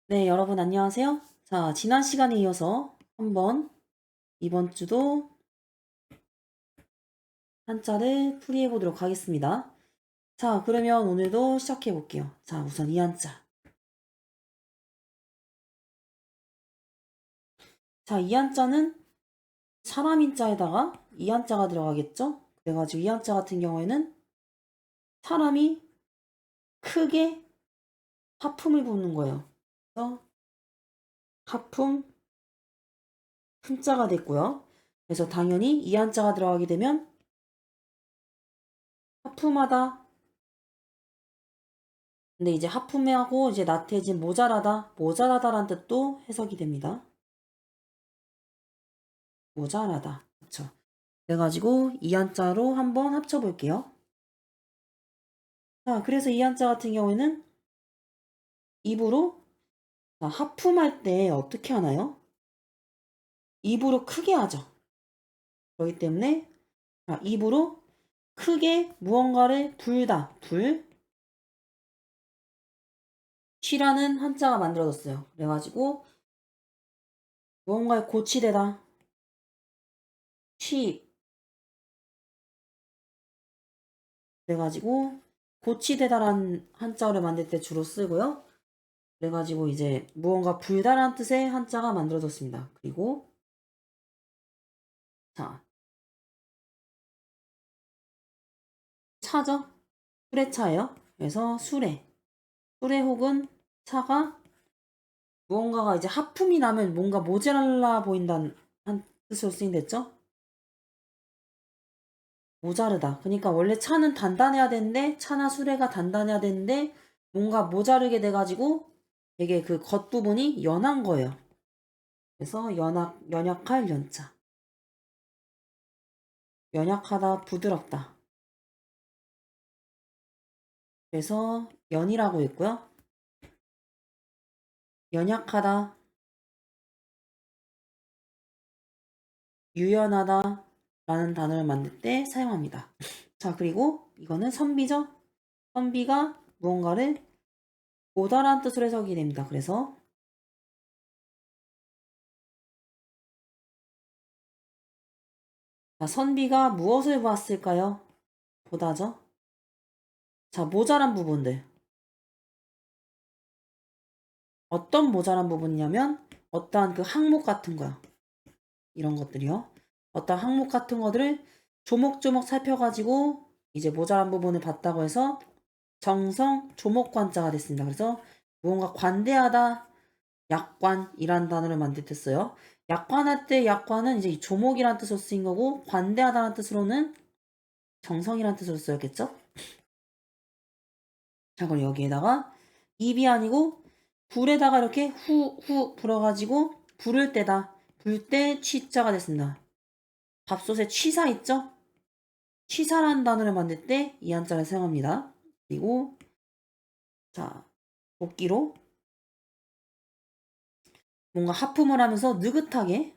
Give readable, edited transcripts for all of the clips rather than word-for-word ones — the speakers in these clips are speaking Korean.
네, 여러분 안녕하세요. 자, 지난 시간에 이어서 한번 이번 주도 한자를 풀이해 보도록 하겠습니다. 자, 그러면 오늘도 시작해 볼게요. 자, 우선 이 한자. 자, 이 한자는 사람 인자에다가 이 한자가 들어가겠죠? 그래가지고 이 한자 같은 경우에는 사람이 크게 하품을 붓는 거예요. 그래서 하품 흠자가 됐고요. 그래서 당연히 이 한자가 들어가게 되면 하품하다. 근데 이제 하품하고 이제 나태해진 모자라다, 모자라다라는 뜻도 해석이 됩니다. 모자라다. 그렇죠. 그래가지고 이 한자로 한번 합쳐볼게요. 자, 그래서 이 한자 같은 경우에는 입으로 하품할 때 어떻게 하나요? 입으로 크게 하죠. 그렇기 때문에 입으로 크게 무언가를 불다. 쉬라는 한자가 만들어졌어요. 그래가지고 무언가에 고치되다. 쉬. 그래가지고 고치되다라는 한자를 만들 때 주로 쓰고요. 그래가지고 이제 무언가 불다란 뜻의 한자가 만들어졌습니다. 그리고 자, 차죠? 수레차예요. 그래서 수레 혹은 차가 무언가가 이제 하품이 나면 뭔가 모자랄라 보인다는 한 뜻으로 쓰인댔죠? 모자르다. 그러니까 원래 차는 단단해야 되는데 차나 수레가 단단해야 되는데 뭔가 모자르게 돼가지고 되게 그 겉부분이 연한 거예요. 그래서 연약할 연자. 연약하다, 부드럽다. 그래서 연이라고 있고요. 연약하다, 유연하다 라는 단어를 만들 때 사용합니다. 자, 그리고 이거는 선비죠? 선비가 무언가를 보다란 뜻으로 해석이 됩니다. 그래서 자, 선비가 무엇을 보았을까요? 보다죠? 자, 모자란 부분들. 어떤 모자란 부분이냐면 어떠한 그 항목 같은 거요. 이런 것들이요. 어떤 항목 같은 것들을 조목조목 살펴가지고 이제 모자란 부분을 봤다고 해서 정성 조목관자가 됐습니다. 그래서 무언가 관대하다, 약관이라는 단어를 만들 때 써요. 약관할 때 약관은 이제 조목이라는 뜻으로 쓰인 거고 관대하다는 뜻으로는 정성이라는 뜻으로 쓰였겠죠? 자, 그럼 여기에다가 입이 아니고 불에다가 이렇게 후 불어가지고 불을 때다. 불 때 취자가 됐습니다. 밥솥에 취사 있죠? 취사라는 단어를 만들 때 이 한자를 사용합니다. 그리고 자, 도끼로 뭔가 하품을 하면서 느긋하게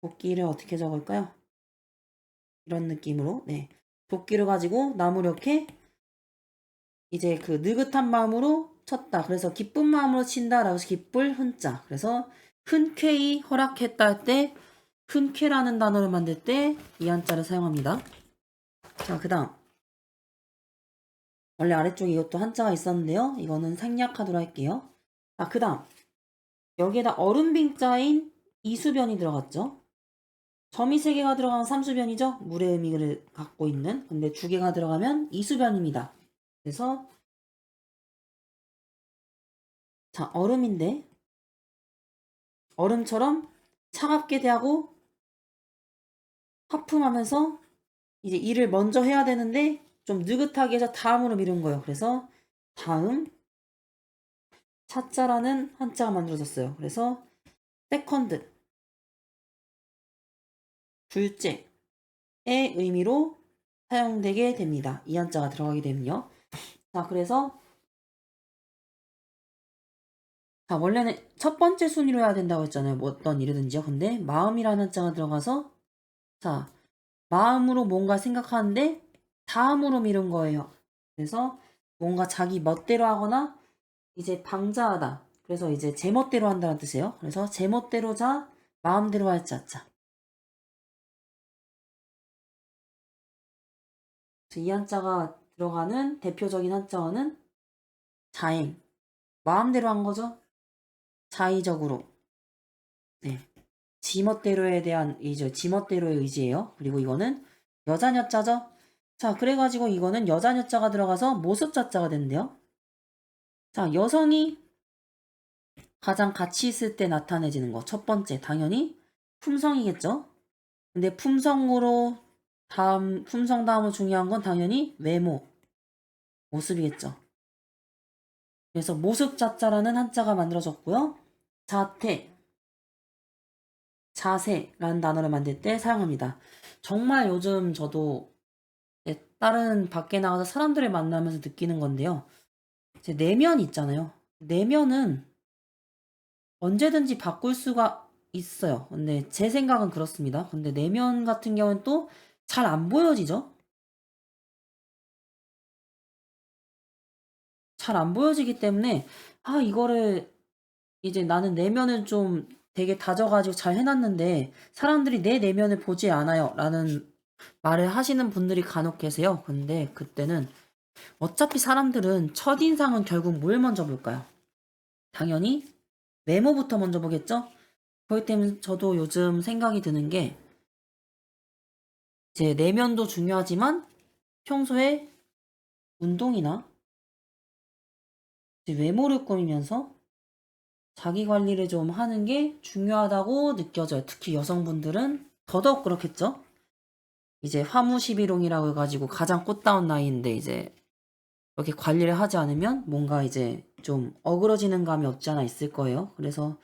도끼를 어떻게 적을까요? 이런 느낌으로 네. 도끼를 가지고 나무를 이렇게 이제 그 느긋한 마음으로 쳤다. 그래서 기쁜 마음으로 친다라고 해서 기쁠 흔자. 그래서 흔쾌히 허락했다 할 때 흔쾌라는 단어를 만들 때 이 한자를 사용합니다. 자, 그 다음 원래 아래쪽에 이것도 한자가 있었는데요. 이거는 생략하도록 할게요. 자, 그 다음 여기에다 얼음빙자인 이수변이 들어갔죠. 점이 3개가 들어가면 삼수변이죠. 물의 의미를 갖고 있는. 근데 2개가 들어가면 이수변입니다. 그래서 자, 얼음인데 얼음처럼 차갑게 대하고 하품하면서 이제 일을 먼저 해야 되는데 좀 느긋하게 해서 다음으로 미룬 거예요. 그래서 다음 차자라는 한자가 만들어졌어요. 그래서 세컨드 둘째의 의미로 사용되게 됩니다. 이 한자가 들어가게 되면요. 자, 그래서 자, 원래는 첫 번째 순위로 해야 된다고 했잖아요. 뭐 어떤 일이든지요. 근데 마음이라는 한자가 들어가서 자, 마음으로 뭔가 생각하는데 다음으로 미룬 거예요. 그래서 뭔가 자기 멋대로 하거나 이제 방자하다. 그래서 이제 제멋대로 한다는 뜻이에요. 그래서 제멋대로 자, 마음대로 할 자자. 이 한자가 들어가는 대표적인 한자어는 자행. 마음대로 한 거죠. 자의적으로. 네. 지멋대로에 대한 이제 지멋대로의 의지예요. 그리고 이거는 여자녀자죠. 자, 그래가지고 이거는 여자녀자가 들어가서 모습자자가 된대요. 자, 여성이 가장 가치 있을 때 나타내지는 거. 첫 번째, 당연히 품성이겠죠. 근데 품성으로 품성 다음으로 중요한 건 당연히 외모, 모습이겠죠. 그래서 모습자자라는 한자가 만들어졌고요. 자태, 자세라는 단어를 만들 때 사용합니다. 정말 요즘 저도 다른 밖에 나가서 사람들을 만나면서 느끼는 건데요. 제 내면 있잖아요. 내면은 언제든지 바꿀 수가 있어요. 근데 제 생각은 그렇습니다. 근데 내면 같은 경우는 또 잘 안 보여지죠? 잘 안 보여지기 때문에, 이거를 이제 나는 내면을 좀 되게 다져가지고 잘 해놨는데 사람들이 내 내면을 보지 않아요. 라는 말을 하시는 분들이 간혹 계세요. 근데 그때는 어차피 사람들은 첫인상은 결국 뭘 먼저 볼까요? 당연히 외모부터 먼저 보겠죠? 그렇기 때문에 저도 요즘 생각이 드는 게 제 내면도 중요하지만 평소에 운동이나 이제 외모를 꾸미면서 자기 관리를 좀 하는 게 중요하다고 느껴져요. 특히 여성분들은 더더욱 그렇겠죠? 이제 화무시비롱이라고 해가지고 가장 꽃다운 나이인데 이제 이렇게 관리를 하지 않으면 뭔가 이제 좀 어그러지는 감이 없지 않아 있을 거예요. 그래서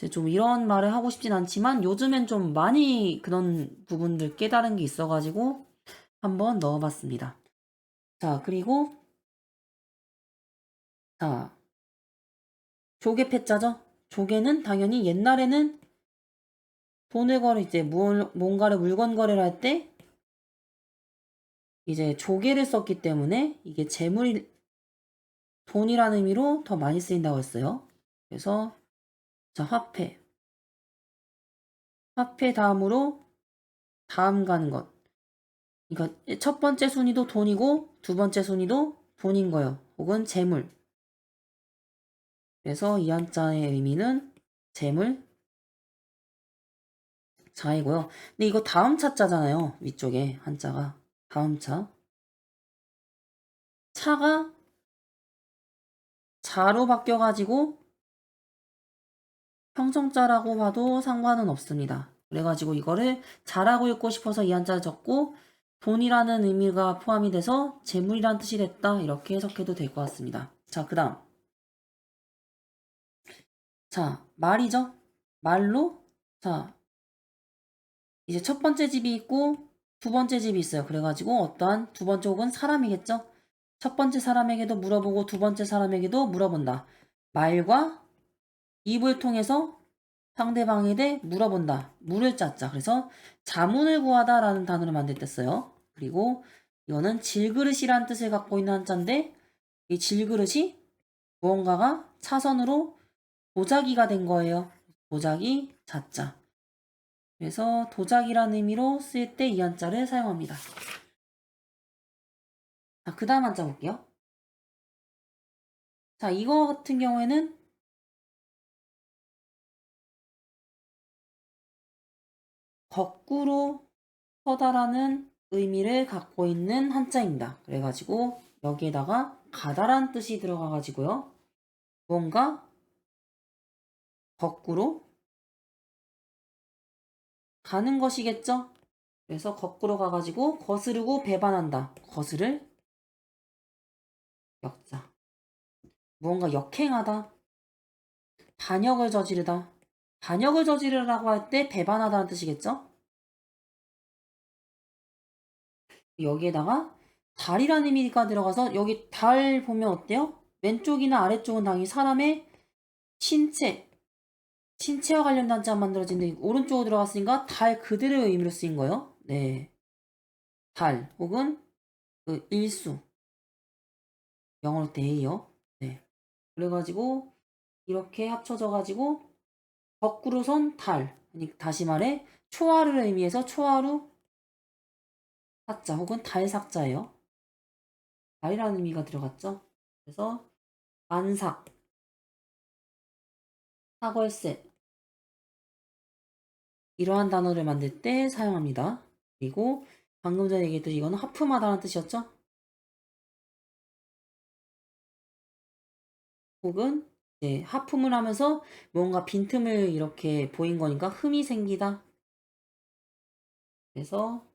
이제 좀 이런 말을 하고 싶진 않지만 요즘엔 좀 많이 그런 부분들 깨달은 게 있어가지고 한번 넣어봤습니다. 자, 그리고 자, 조개 패자죠? 조개는 당연히 옛날에는 돈을 거래 이제 뭔가를 물건 거래를 할 때 이제 조개를 썼기 때문에 이게 돈이라는 의미로 더 많이 쓰인다고 했어요. 그래서 자, 화폐. 화폐 다음으로 다음 가는 것. 그러니까 첫 번째 순위도 돈이고 두 번째 순위도 돈인 거예요. 혹은 재물. 그래서 이 한자의 의미는 재물 자이고요. 근데 이거 다음 차자잖아요. 위쪽에 한자가. 다음 차. 차가 자로 바뀌어가지고 평성자라고 봐도 상관은 없습니다. 그래가지고 이거를 자라고 읽고 싶어서 이 한자를 적고 돈이라는 의미가 포함이 돼서 재물이란 뜻이 됐다. 이렇게 해석해도 될 것 같습니다. 자, 그 다음. 자, 말이죠. 말로 자, 이제 첫 번째 집이 있고 두 번째 집이 있어요. 그래가지고 어떠한 두 번째 혹은 사람이겠죠. 첫 번째 사람에게도 물어보고 두 번째 사람에게도 물어본다. 말과 입을 통해서 상대방에 대해 물어본다. 물을 짰자. 그래서 자문을 구하다라는 단어를 만들 때 써요. 그리고 이거는 질그릇이란 뜻을 갖고 있는 한자인데 이 질그릇이 무언가가 차선으로 도자기가 된 거예요. 도자기 자자. 그래서 도자기란 의미로 쓸 때 이 한자를 사용합니다. 자, 그 다음 한자 볼게요. 자, 이거 같은 경우에는 거꾸로 서다라는 의미를 갖고 있는 한자입니다. 그래가지고 여기에다가 가다란 뜻이 들어가가지고요. 뭔가 거꾸로 가는 것이겠죠? 그래서 거꾸로 가가지고 거스르고 배반한다. 거스를 역자. 무언가 역행하다. 반역을 저지르다. 반역을 저지르라고 할 때 배반하다는 뜻이겠죠? 여기에다가 달이라는 의미가 들어가서 여기 달 보면 어때요? 왼쪽이나 아래쪽은 당연히 사람의 신체와 관련된 단자가 만들어진데 오른쪽으로 들어갔으니까 달 그대로의 의미로 쓰인 거예요. 네. 달 혹은 그 일수. 영어로 때 A요. 네. 그래가지고 이렇게 합쳐져가지고 거꾸로선 달. 다시 말해 초하루를 의미해서 초하루 삭자 혹은 달 삭자예요. 달이라는 의미가 들어갔죠. 그래서 만삭, 사걸세 이러한 단어를 만들 때 사용합니다. 그리고 방금 전에 얘기했듯이 이거는 하품하다라는 뜻이었죠. 혹은 이제 하품을 하면서 뭔가 빈틈을 이렇게 보인 거니까 흠이 생기다. 그래서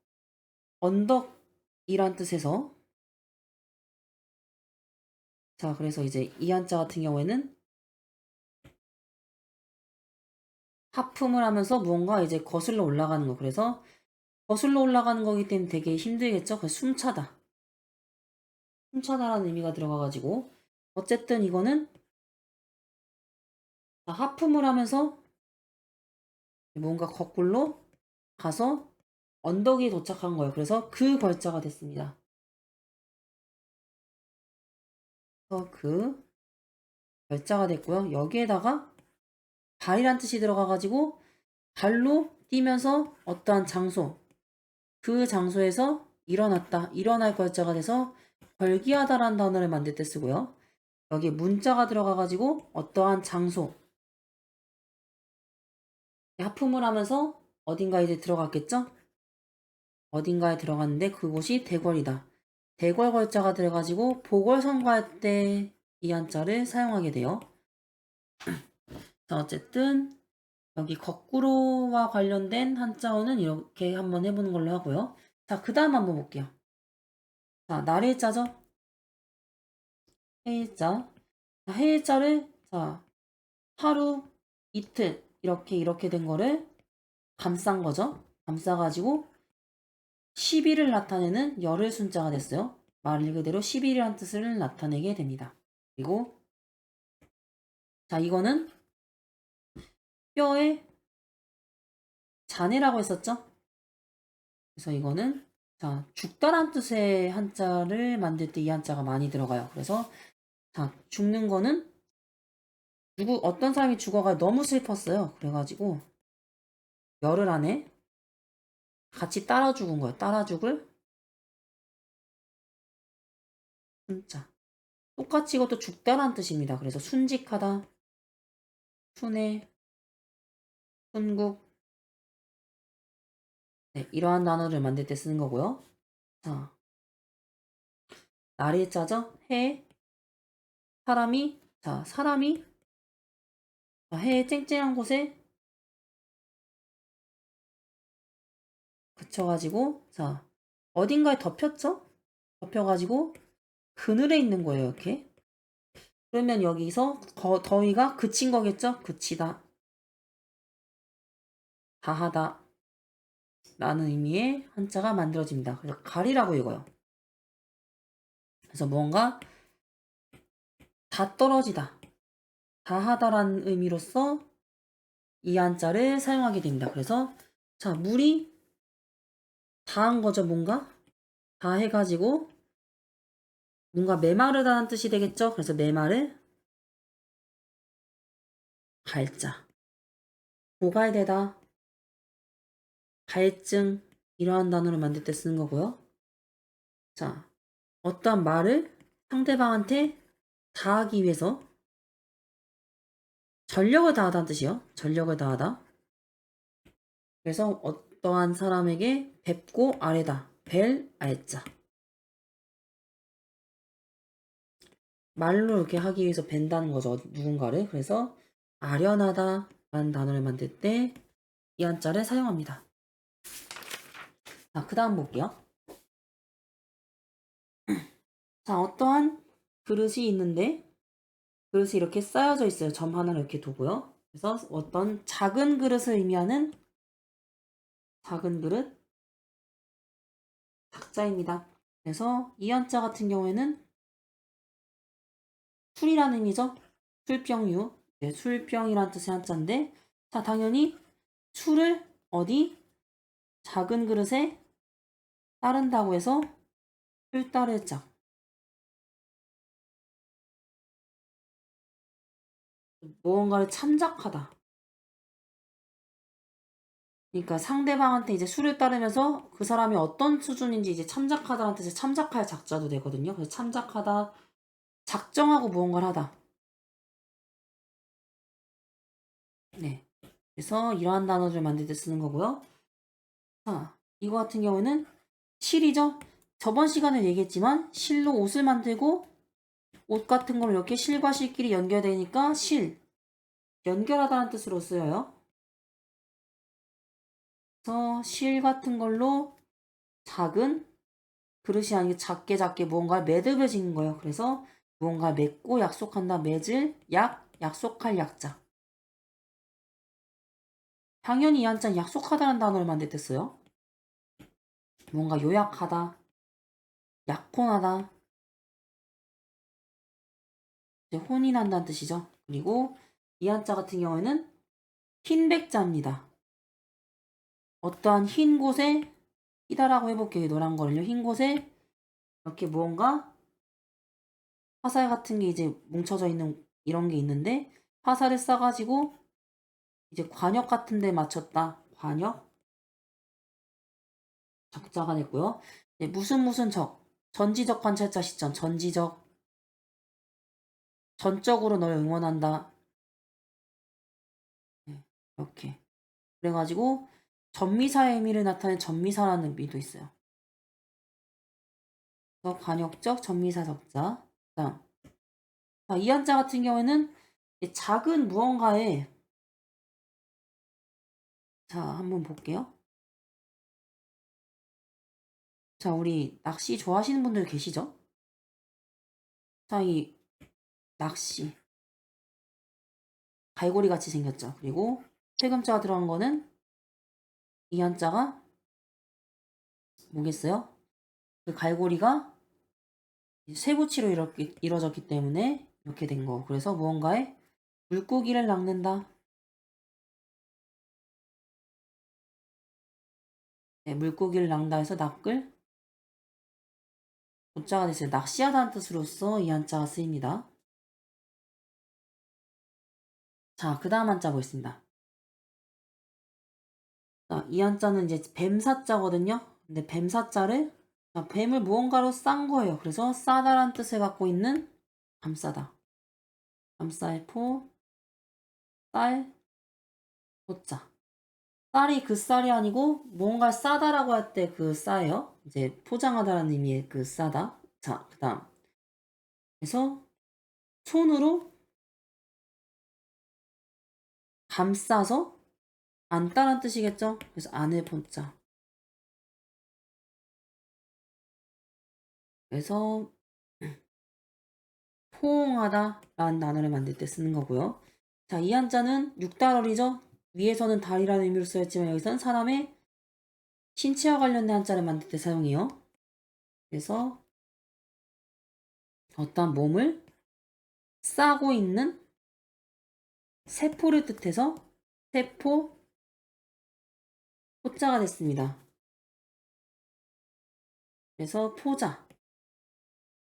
언덕이란 뜻에서 자 그래서 이제 이 한자 같은 경우에는 하품을 하면서 무언가 이제 거슬러 올라가는 거. 그래서 거슬러 올라가는 거기 때문에 되게 힘들겠죠. 그래서 숨차다. 숨차다라는 의미가 들어가가지고 어쨌든 이거는 하품을 하면서 뭔가 거꾸로 가서 언덕에 도착한 거예요. 그래서 그 걸자가 됐습니다. 그래서 그 결자가 됐고요. 여기에다가 발이란 뜻이 들어가가지고 발로 뛰면서 어떠한 장소, 그 장소에서 일어났다, 일어날 걸자가 돼서 걸기하다라는 단어를 만들 때 쓰고요. 여기 문자가 들어가가지고 어떠한 장소, 하품을 하면서 어딘가에 이제 들어갔겠죠? 어딘가에 들어갔는데 그곳이 대궐이다. 대궐 걸자가 들어가지고 보궐선거할 때 이 한자를 사용하게 돼요. 자, 어쨌든 여기 거꾸로와 관련된 한자어는 이렇게 한번 해보는 걸로 하고요. 자, 그 다음 한번 볼게요. 자, 날일자죠? 해일자. 자, 해일자를, 자, 하루, 이틀, 이렇게 된 거를 감싼 거죠? 감싸가지고 10일을 나타내는 열흘 순자가 됐어요. 말 그대로 10일이란 뜻을 나타내게 됩니다. 그리고, 자, 이거는 뼈의 잔해라고 했었죠? 그래서 이거는 자 죽다란 뜻의 한자를 만들 때 이 한자가 많이 들어가요. 그래서 자 죽는 거는 어떤 사람이 죽어가 너무 슬펐어요. 그래가지고 열흘 안에 같이 따라 죽은 거예요. 따라 죽을 순자. 똑같이 이것도 죽다란 뜻입니다. 그래서 순직하다, 순해, 순국 네, 이러한 단어를 만들 때 쓰는 거고요. 자 날이 자죠? 해 사람이 자 사람이 해의 쨍쨍한 곳에 그쳐가지고 자 어딘가에 덮였죠? 덮여가지고 그늘에 있는 거예요 이렇게. 그러면 여기서 더위가 그친 거겠죠? 그치다, 다하다 라는 의미의 한자가 만들어집니다. 그래서 가리라고 읽어요. 그래서 뭔가 다 떨어지다, 다하다라는 의미로서 이 한자를 사용하게 됩니다. 그래서 자 물이 다한 거죠 뭔가? 다 해가지고 뭔가 메마르다는 뜻이 되겠죠? 그래서 메마를 갈자, 고갈되다, 갈증 이러한 단어를 만들 때 쓰는 거고요. 자, 어떠한 말을 상대방한테 다하기 위해서 전력을 다하다는 뜻이요. 전력을 다하다. 그래서 어떠한 사람에게 뵙고 아래다. 벨 알자. 말로 이렇게 하기 위해서 뵌다는 거죠. 누군가를. 그래서 아련하다 라는 단어를 만들 때 이 한자를 사용합니다. 자, 그 다음 볼게요. 자, 어떠한 그릇이 있는데 그릇이 이렇게 쌓여져 있어요. 점 하나를 이렇게 두고요. 그래서 어떤 작은 그릇을 의미하는 작은 그릇, 작자입니다. 그래서 이 한자 같은 경우에는 술이라는 의미죠. 술병유. 네, 술병이란 뜻의 한자인데, 자, 당연히 술을 어디 작은 그릇에 따른다고 해서 술 따를 자. 무언가를 참작하다. 그러니까 상대방한테 이제 수를 따르면서 그 사람이 어떤 수준인지 이제 참작하다라는 뜻의 참작할 작자도 되거든요. 그래서 참작하다, 작정하고 무언가를 하다. 네. 그래서 이러한 단어를 만들 때 쓰는 거고요. 자, 이거 같은 경우는 실이죠. 저번 시간에 얘기했지만 실로 옷을 만들고 옷 같은 걸 이렇게 실과 실끼리 연결되니까 실, 연결하다는 뜻으로 쓰여요. 그래서 실 같은 걸로 작은 그릇이 아니고 작게 작게 무언가를 매듭을 짓는 거예요. 그래서 무언가 맺고 약속한다, 맺을, 약속할 약자. 당연히 이 한자는 약속하다는 단어를 만들 때 써요. 뭔가 요약하다, 약혼하다, 이제 혼인한다는 뜻이죠. 그리고 이 한자 같은 경우에는 흰백자입니다. 어떠한 흰 곳에 희다라고 해볼게요. 노란 거를요. 흰 곳에 이렇게 무언가 화살 같은 게 이제 뭉쳐져 있는 이런 게 있는데 화살을 쏴가지고 이제 관역 같은 데 맞췄다. 관역 적자가 됐고요. 네, 무슨 전지적 관찰자 시점 전지적 전적으로 널 응원한다. 네, 이렇게 그래가지고 전미사의 의미를 나타낸 전미사라는 의미도 있어요. 그래서 관역적 전미사 적자. 다음 이 한자 같은 경우에는 작은 무언가에 자 한번 볼게요. 자 우리 낚시 좋아하시는 분들 계시죠? 자 이 낚시 갈고리 같이 생겼죠. 그리고 세금자가 들어간 거는 이 한자가 뭐겠어요? 그 갈고리가 쇠붙이로 이렇게 이루어졌기 때문에 이렇게 된 거. 그래서 무언가에 물고기를 낚는다. 네, 물고기를 낚는다 해서 낚을 조자가 됐어요. 낚시하다는 뜻으로서 이 한자가 쓰입니다. 자, 그 다음 한자 보겠습니다. 자, 이 한자는 이제 뱀사자거든요. 근데 뱀사자를 뱀을 무언가로 싼 거예요. 그래서 싸다란 뜻을 갖고 있는 감싸다. 감쌀 포, 쌀, 포자. 쌀이 그 쌀이 아니고 뭔가 싸다라고 할 때 그 싸예요. 이제 포장하다라는 의미의 그 싸다. 자, 그 다음. 그래서 손으로 감싸서 안다란 뜻이겠죠? 그래서 안을 포자. 그래서 포옹하다라는 단어를 만들 때 쓰는 거고요. 자, 이 한자는 육달어리죠? 위에서는 달이라는 의미로 쓰였지만 여기서는 사람의 신체와 관련된 한자를 만들 때 사용해요. 그래서 어떤 몸을 싸고 있는 세포를 뜻해서 세포, 포자가 됐습니다. 그래서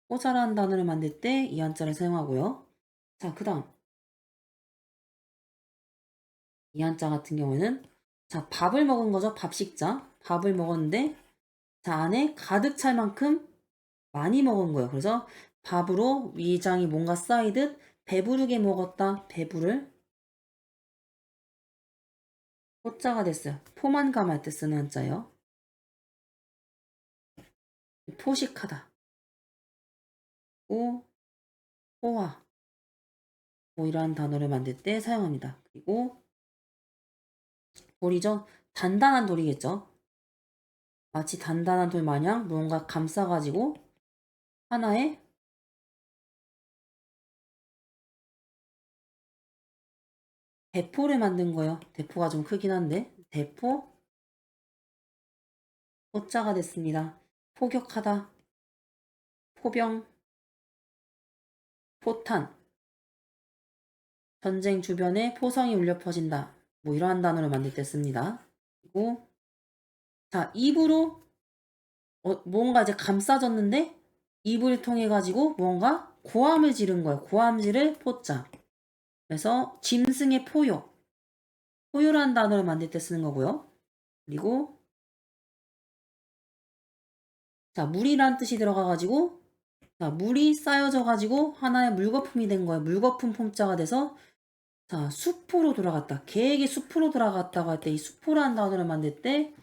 포자라는 단어를 만들 때 이 한자를 사용하고요. 자, 그 다음 이 한자 같은 경우에는 자, 밥을 먹은 거죠. 밥식자. 밥을 먹었는데 자, 안에 가득 찰 만큼 많이 먹은 거예요. 그래서 밥으로 위장이 뭔가 쌓이듯 배부르게 먹었다. 배부를 포자가 됐어요. 포만감할 때 쓰는 한자예요. 포식하다. 포화. 뭐 이러한 단어를 만들 때 사용합니다. 그리고 돌이죠. 단단한 돌이겠죠. 마치 단단한 돌 마냥 무언가 감싸가지고 하나의 대포를 만든 거예요. 대포가 좀 크긴 한데 대포 포자가 됐습니다. 포격하다, 포병, 포탄, 전쟁 주변에 포성이 울려 퍼진다. 뭐 이러한 단어를 만들 때 씁니다. 그리고 자 입으로 뭔가 이제 감싸졌는데 입을 통해 가지고 뭔가 고함을 지른 거예요. 고함지를 포자. 그래서 짐승의 포효. 포효라는 단어를 만들 때 쓰는 거고요. 그리고 자, 물이란 뜻이 들어가가지고 자, 물이 쌓여져가지고 하나의 물거품이 된 거예요. 물거품 폼자가 돼서 자, 수포로 돌아갔다. 계획이 수포로 돌아갔다고 할 때 이 수포라는 단어를 만들 때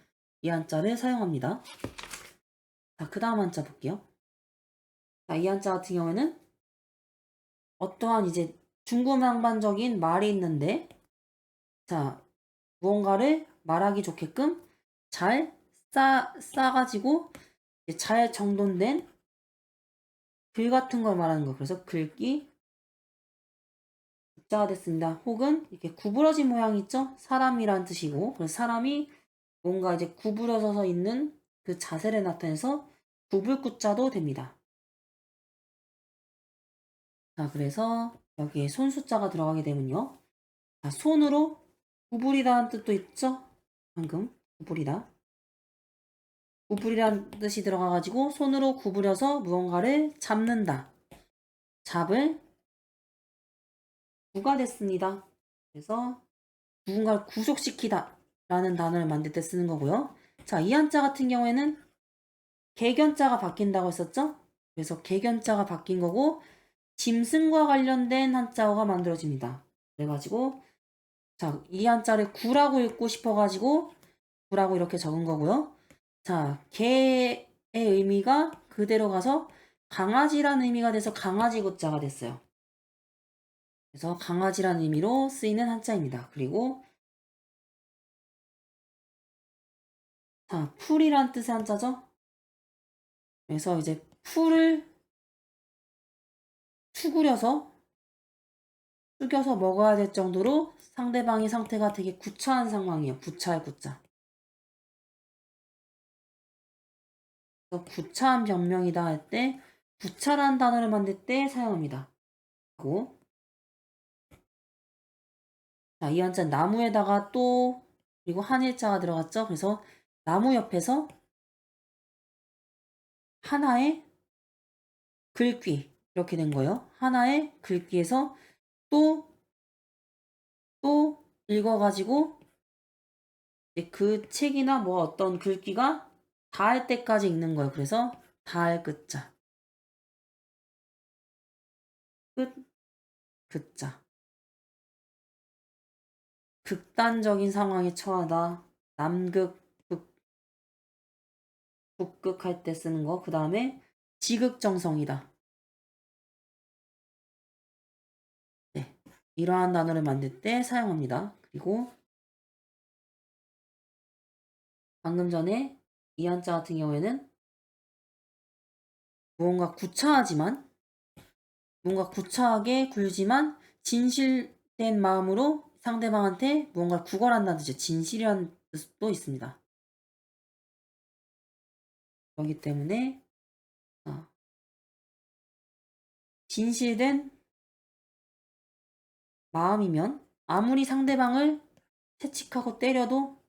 이 한자를 사용합니다. 자, 그 다음 한자 볼게요. 자, 이 한자 같은 경우에는 어떠한 이제 중구난방적인 말이 있는데 자, 무언가를 말하기 좋게끔 잘 싸가지고 잘 정돈된 글 같은 걸 말하는 거. 그래서 글귀 자가 됐습니다. 혹은 이렇게 구부러진 모양 있죠? 사람이란 뜻이고, 그래서 사람이 뭔가 이제 구부러져서 있는 그 자세를 나타내서 구불구자도 됩니다. 자, 그래서 여기에 손수자가 들어가게 되면요. 자, 손으로 구부리다는 뜻도 있죠? 방금 구부리다. 구부리라는 뜻이 들어가가지고 손으로 구부려서 무언가를 잡는다. 잡을 구가 됐습니다. 그래서 누군가를 구속시키다 라는 단어를 만들 때 쓰는 거고요. 자, 이 한자 같은 경우에는 개견자가 바뀐다고 했었죠? 그래서 개견자가 바뀐 거고 짐승과 관련된 한자어가 만들어집니다. 그래가지고 자, 이 한자를 구라고 읽고 싶어가지고 구라고 이렇게 적은 거고요. 자, 개의 의미가 그대로 가서 강아지라는 의미가 돼서 강아지 구자가 됐어요. 그래서 강아지라는 의미로 쓰이는 한자입니다. 그리고 자, 풀이란 뜻의 한자죠. 그래서 이제 풀을 수그려서 숙여서 먹어야 될 정도로 상대방의 상태가 되게 구차한 상황이에요. 구차할 구자. 그래서 구차한 변명이다 할 때 구차라는 단어를 만들 때 사용합니다. 그리고 자, 이 한자는 나무에다가 또 그리고 한일자가 들어갔죠. 그래서 나무 옆에서 하나의 글귀 이렇게 된 거예요. 하나의 글귀에서 또 읽어가지고 그 책이나 뭐 어떤 글귀가 닿을 때까지 읽는 거예요. 그래서 닿을 끝자. 끝, 끝자. 극단적인 상황에 처하다. 남극, 북극 할 때 쓰는 거. 그 다음에 지극정성이다. 네. 이러한 단어를 만들 때 사용합니다. 그리고 방금 전에 이 한자 같은 경우에는 무언가 구차하게 굴지만 진실된 마음으로 상대방한테 무언가를 구걸한다는 뜻이죠. 진실이라는 뜻도 있습니다. 그렇기 때문에 진실된 마음이면 아무리 상대방을 채찍하고 때려도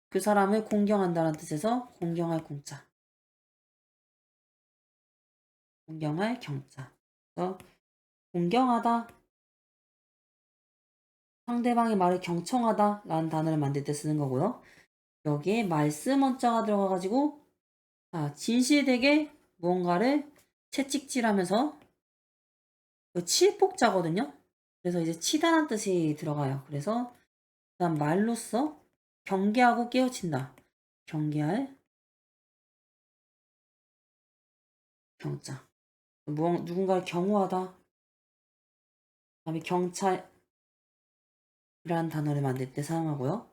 그 사람을 공경한다는 뜻에서 공경할 공자. 공경할 경자. 그래서 공경하다. 상대방의 말을 경청하다 라는 단어를 만들 때 쓰는 거고요. 여기에 말씀 원자가 들어가가지고 진실되게 무언가를 채찍질하면서 칠폭자거든요. 그래서 이제 치다란 뜻이 들어가요. 그래서 그다음 말로써 경계하고 깨우친다. 경계할 경자. 누군가를 경호하다. 그다음에 경찰이라는 단어를 만들 때 사용하고요.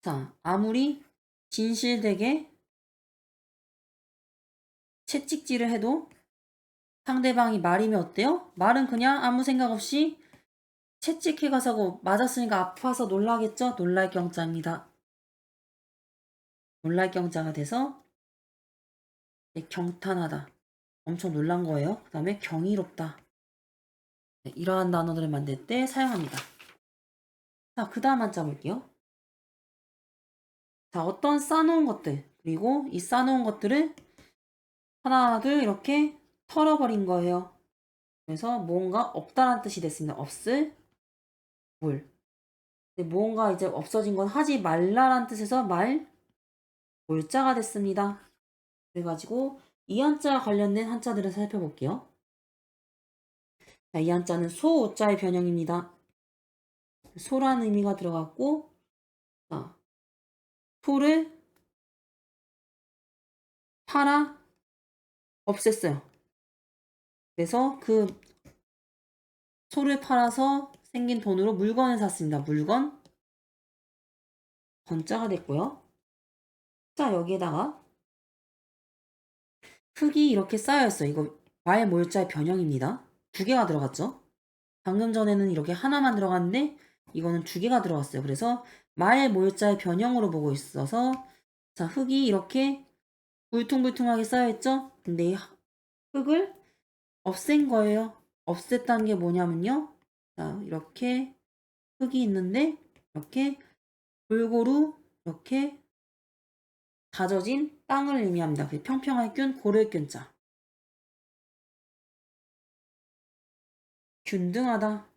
자, 아무리 진실되게 채찍질을 해도 상대방이 말이면 어때요? 말은 그냥 아무 생각 없이 채찍해가서 맞았으니까 아파서 놀라겠죠? 놀랄 경자입니다. 놀랄 경자가 돼서 경탄하다. 엄청 놀란 거예요. 그 다음에 경이롭다. 네, 이러한 단어들을 만들 때 사용합니다. 자, 그 다음 한자 볼게요. 자, 어떤 쌓아놓은 것들, 그리고 이 쌓아놓은 것들을 하나, 둘 이렇게 털어버린 거예요. 그래서 뭔가 없다란 뜻이 됐습니다. 없을 물. 근데 뭔가 이제 없어진 건 하지 말라란 뜻에서 몰자가 됐습니다. 그래가지고 이 한자 관련된 한자들을 살펴볼게요. 자, 이 한자는 소오자의 변형입니다. 소라는 의미가 들어갔고, 자, 소를 팔아 없앴어요. 그래서 그 소를 팔아서 생긴 돈으로 물건을 샀습니다. 물건, 건자가 됐고요. 자, 여기에다가 흙이 이렇게 쌓여있어요. 이거 말몰자의 변형입니다. 두 개가 들어갔죠. 방금 전에는 이렇게 하나만 들어갔는데 이거는 두 개가 들어갔어요. 그래서 말몰자의 변형으로 보고 있어서 자, 흙이 이렇게 울퉁불퉁하게 쌓여있죠. 근데 이 흙을 없앤 거예요. 없앴다는 게 뭐냐면요. 자, 이렇게 흙이 있는데 이렇게 골고루 이렇게 다져진 땅을 의미합니다. 평평할 균, 고를 균자. 균등하다,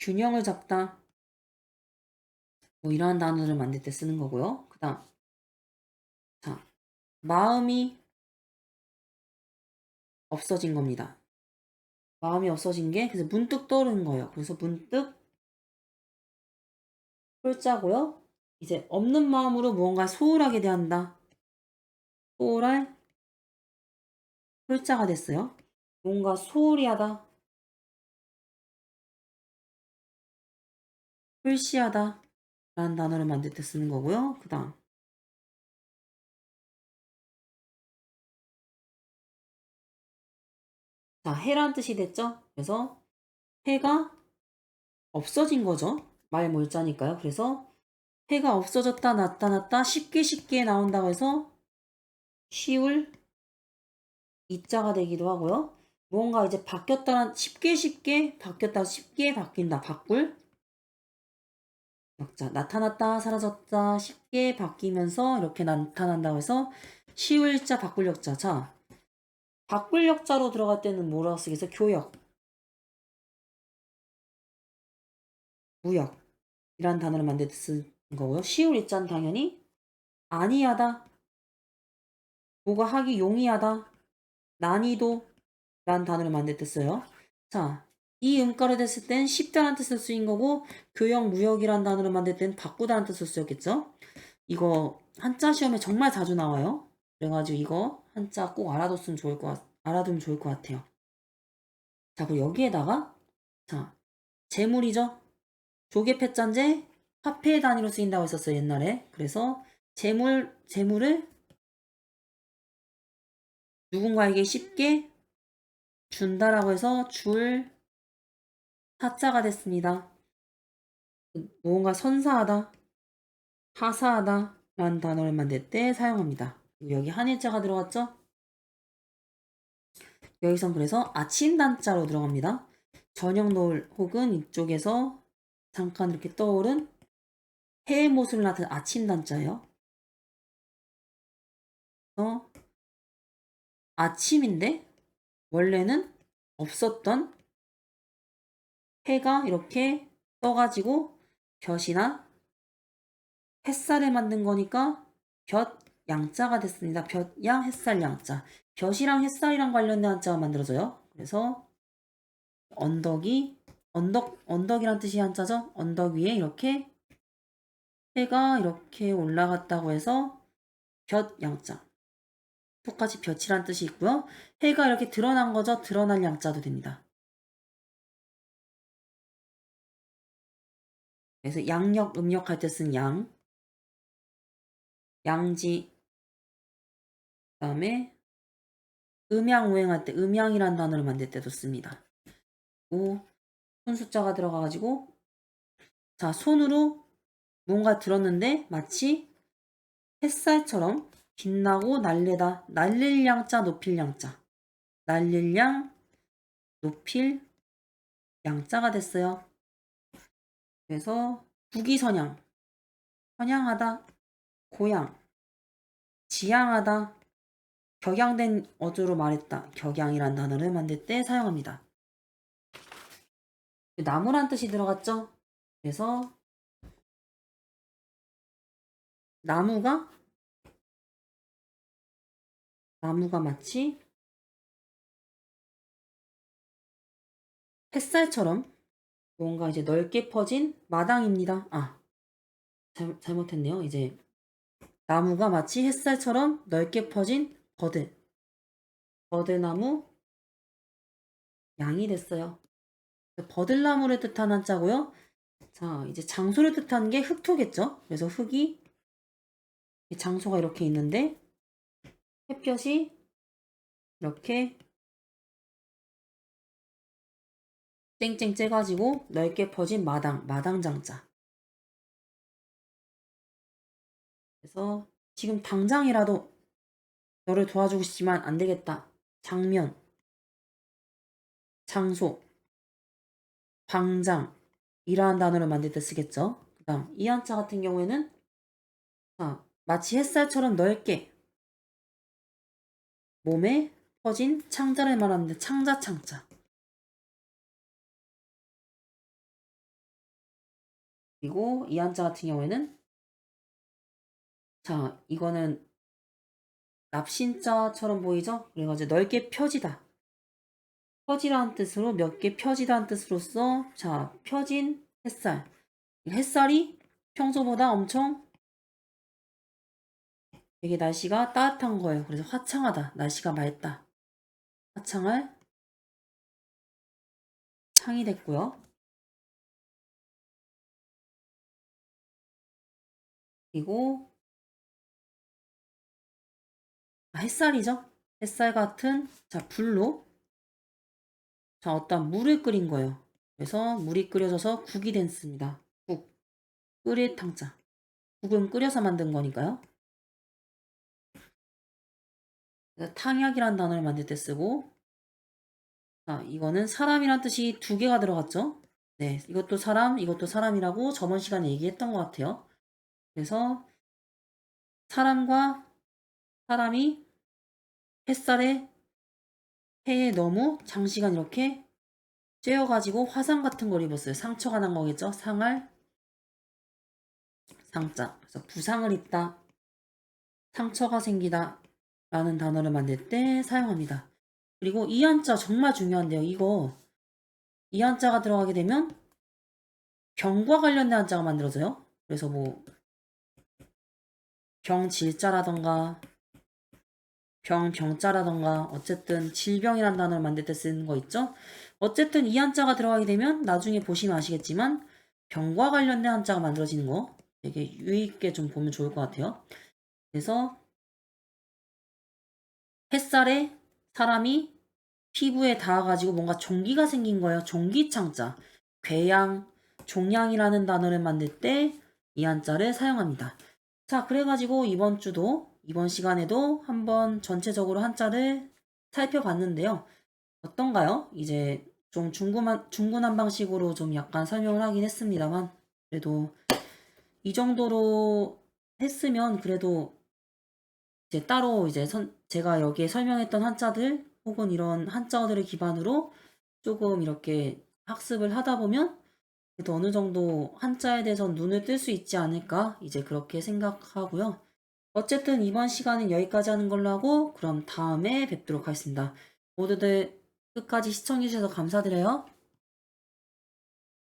균형을 잡다. 뭐 이러한 단어를 만들 때 쓰는 거고요. 그 다음, 자, 마음이 없어진 겁니다. 마음이 없어진 게 그래서 문득 떠오르는 거예요. 그래서 문득 홀자고요. 이제 없는 마음으로 무언가 소홀하게 대한다. 소홀할 홀자가 됐어요. 뭔가 소홀히 하다, hul시하다 라는 단어를 만들 때 쓰는 거고요. 그 다음, 자, 해란 뜻이 됐죠? 그래서 해가 없어진 거죠. 말몰자니까요. 그래서 해가 없어졌다, 나타났다, 쉽게 나온다고 해서 쉬울 이자가 되기도 하고요. 무언가 이제 바뀌었다, 쉽게 바뀌었다, 쉽게 바뀐다, 바꿀 역자, 나타났다, 사라졌다, 쉽게 바뀌면서 이렇게 나타난다고 해서 쉬울 자, 바꿀 역자. 자, 바꿀 역자로 들어갈 때는 뭐라고 쓰겠어? 교역, 무역이란 단어를 만들 때 쓰는 거고요. 쉬울 이자는 당연히 아니하다, 뭐가 하기 용이하다, 난이도 라는 단어를 만들 때 써요. 자, 이 음가를 됐을 땐 쉽다는 뜻을 쓰인 거고 교역, 무역이라는 단어를 만들 땐 바꾸다는 뜻을 쓰였겠죠. 이거 한자 시험에 정말 자주 나와요. 그래가지고 이거 한자 꼭 알아두면 좋을 것 같아요. 자, 그리고 여기에다가 자, 재물이죠. 조개패잔제 화폐 단위로 쓰인다고 했었어요, 옛날에. 그래서 재물을 누군가에게 쉽게 준다라고 해서 줄 사자가 됐습니다. 무언가 선사하다, 하사하다 라는 단어를 만들 때 사용합니다. 여기 한일자가 들어갔죠? 여기선 그래서 아침단자로 들어갑니다. 저녁 노을 혹은 이쪽에서 잠깐 이렇게 떠오른 해의 모습을 나타낸 아침단자예요. 아침인데 원래는 없었던 해가 이렇게 떠가지고 볕이나 햇살을 만든 거니까 볕 양자가 됐습니다. 볕양 햇살 양자. 볕이랑 햇살이랑 관련된 한자가 만들어져요. 그래서 언덕이란 뜻이 한자죠. 언덕 위에 이렇게 해가 이렇게 올라갔다고 해서 볕 양자. 똑같이 볕이란 뜻이 있고요. 해가 이렇게 드러난 거죠. 드러날 양자도 됩니다. 그래서 양력, 음력할 때 쓴 양, 양지, 그 다음에 음양, 오행할 때 음양이란 단어를 만들 때도 씁니다. 오, 손 숫자가 들어가가지고 자, 손으로 뭔가 들었는데 마치 햇살처럼 빛나고 날래다. 날릴 양자, 높일 양자. 날릴 양, 높일 양자가 됐어요. 그래서 국위선양, 선양하다, 고양, 지양하다, 격양된 어조로 말했다. 격양이란 단어를 만들 때 사용합니다. 나무란 뜻이 들어갔죠? 그래서 나무가 마치 햇살처럼 뭔가 이제 넓게 퍼진 마당입니다. 아, 잘못했네요. 이제 나무가 마치 햇살처럼 넓게 퍼진 버들나무 양이 됐어요. 버들나무를 뜻한 한자고요. 자, 이제 장소를 뜻하는 게 흑토겠죠? 그래서 흑이 장소가 이렇게 있는데 햇볕이 이렇게 쨍쨍 쬐가지고 넓게 퍼진 마당장자. 그래서 지금 당장이라도 너를 도와주고 싶지만 안 되겠다. 장면, 장소, 방장 이러한 단어를 만들 때 쓰겠죠. 그 다음 이 한자 같은 경우에는 자, 마치 햇살처럼 넓게 몸에 퍼진 창자를 말하는데 창자. 그리고 이 한자 같은 경우에는 자, 이거는 납신자처럼 보이죠? 그래가지고 넓게 펴지다. 펴지라는 뜻으로 몇 개 펴지다는 뜻으로서 자, 펴진 햇살. 햇살이 평소보다 엄청 되게 날씨가 따뜻한 거예요. 그래서 화창하다. 날씨가 맑다. 화창할 창이 됐고요. 그리고 햇살이죠. 햇살 같은 자, 불로 자, 어떤 물을 끓인 거예요. 그래서 물이 끓여져서 국이 됐습니다. 국. 끓일 탕자. 국은 끓여서 만든 거니까요. 그래서 탕약이라는 단어를 만들 때 쓰고 자, 이거는 사람이란 뜻이 두 개가 들어갔죠. 네, 이것도 사람이라고 저번 시간에 얘기했던 것 같아요. 그래서 사람과 사람이 해에 너무 장시간 이렇게 쬐어가지고 화상 같은 걸 입었어요. 상처가 난 거겠죠. 상자. 그래서 부상을 입다, 상처가 생기다 라는 단어를 만들 때 사용합니다. 그리고 이 한자 정말 중요한데요. 이 한자가 들어가게 되면 병과 관련된 한자가 만들어져요. 그래서 뭐 병질자라던가 병자라던가 어쨌든 질병이란 단어를 만들 때 쓰는 거 있죠. 어쨌든 이 한자가 들어가게 되면 나중에 보시면 아시겠지만 병과 관련된 한자가 만들어지는 거 되게 유의있게 좀 보면 좋을 것 같아요. 그래서 햇살에 사람이 피부에 닿아가지고 뭔가 종기가 생긴 거예요. 종기창자. 궤양, 종양이라는 단어를 만들 때 이 한자를 사용합니다. 자, 그래가지고 이번 시간에도 한번 전체적으로 한자를 살펴봤는데요. 어떤가요? 이제 좀 중구난 방식으로 좀 약간 설명을 하긴 했습니다만, 그래도 이 정도로 했으면 그래도 이제 따로 이제 제가 여기에 설명했던 한자들 혹은 이런 한자어들을 기반으로 조금 이렇게 학습을 하다 보면 그래도 어느 정도 한자에 대해서 눈을 뜰 수 있지 않을까 이제 그렇게 생각하고요. 어쨌든 이번 시간은 여기까지 하는 걸로 하고 그럼 다음에 뵙도록 하겠습니다. 모두들 끝까지 시청해주셔서 감사드려요.